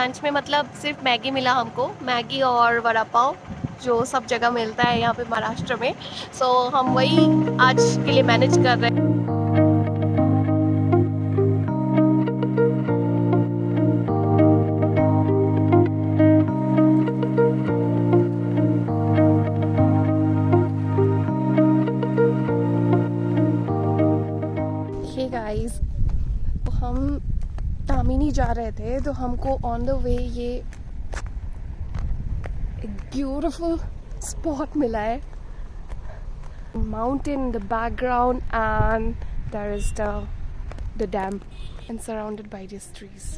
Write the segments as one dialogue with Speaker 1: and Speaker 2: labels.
Speaker 1: Lunch में मतलब सिर्फ मैगी मिला हमको, मैगी और वड़ा पाव जो सब जगह मिलता है यहाँ पे महाराष्ट्र में। सो हम वही आज के लिए मैनेज कर रहे हैं। हे गाइस, हम तामिनी जा रहे थे तो हमको ऑन द वे ये एक ब्यूटीफुल स्पॉट मिला है, mountain in the background, and there is the dam and surrounded by these trees.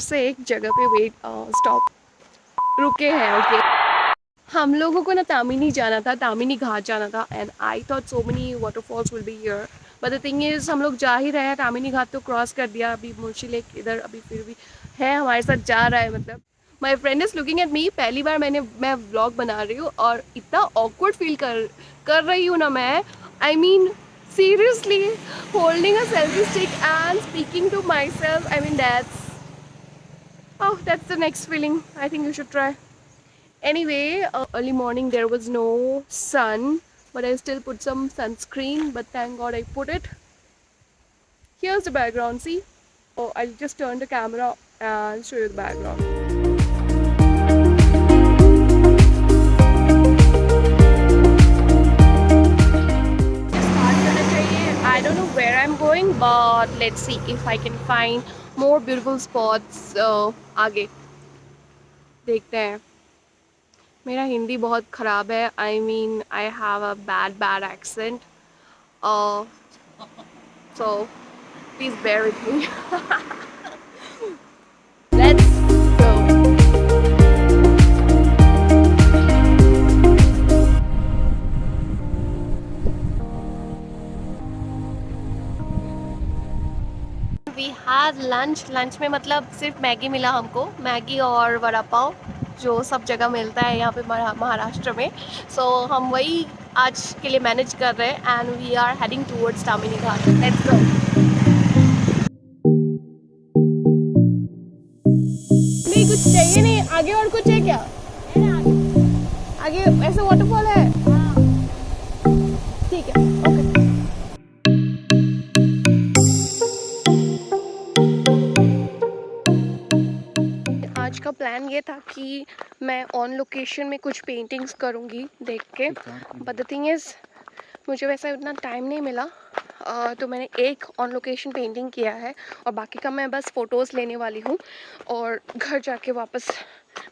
Speaker 1: से एक जगह पे स्टॉप रुके हैं। ओके, हम लोगों को ना तामिनी जाना था, तामिनी घाट जाना था, and I thought so many waterfalls will be here, but the thing is हम लोग जा ही रहे हैं, तामिनी घाट तो क्रॉस कर दिया, अभी मुर्शी लेक इधर अभी फिर भी है हमारे साथ जा रहा है। मतलब my friend is looking at me, पहली बार मैं व्लॉग बना रही हूँ और इतना ऑकवर्ड फील कर रही हूँ ना मैं। I mean seriously holding a selfie stick and speaking to myself, I mean that's the next feeling. I think you should try. Anyway, early morning there was no sun, but I still put some sunscreen, but thank God I put it. Here's the background, see? Oh, I'll just turn the camera and show you the background. I don't know where I'm going, but let's see if I can find more beautiful spots. आगे देखते हैं। मेरा हिंदी बहुत ख़राब है, I mean I have a bad accent, so please bear with me. Let's go. We had lunch में मतलब सिर्फ मैगी मिला हमको, मैगी और वड़ा पाव जो सब जगह मिलता है यहाँ पे महाराष्ट्र में। सो हम वही आज के लिए मैनेज कर रहे हैं, and we are heading towards Tamhini Ghat. Let's go. नहीं कुछ चाहिए नहीं, आगे और कुछ है क्या? आगे ऐसे वाटरफॉल है? ठीक है, ओके। आज का प्लान ये था कि मैं ऑन लोकेशन में कुछ पेंटिंग्स करूँगी देख के, बट द थिंग इज़ मुझे वैसा उतना टाइम नहीं मिला, तो मैंने एक ऑन लोकेशन पेंटिंग किया है और बाकी का मैं बस फ़ोटोज़ लेने वाली हूँ और घर जाके वापस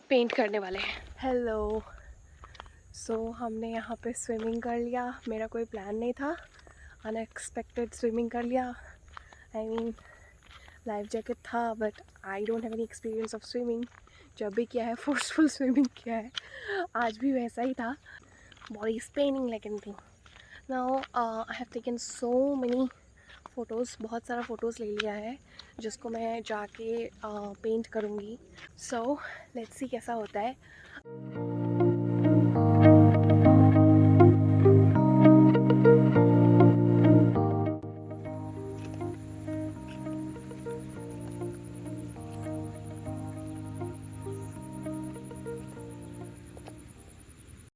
Speaker 1: पेंट करने वाले हैं। हेलो, सो हमने यहाँ पे स्विमिंग कर लिया, मेरा कोई प्लान नहीं था, अनएक्सपेक्टेड स्विमिंग कर लिया। आई मीन लाइफ जैकेट था, but I don't have any experience of swimming. जब भी किया है फोर्सफुल स्विमिंग किया है, आज भी वैसा ही था। body is paining like anything. Now I have taken so many photos, बहुत सारा फ़ोटोज़ ले लिया है जिसको मैं जाके पेंट करूँगी. सो लेट्स सी कैसा होता है.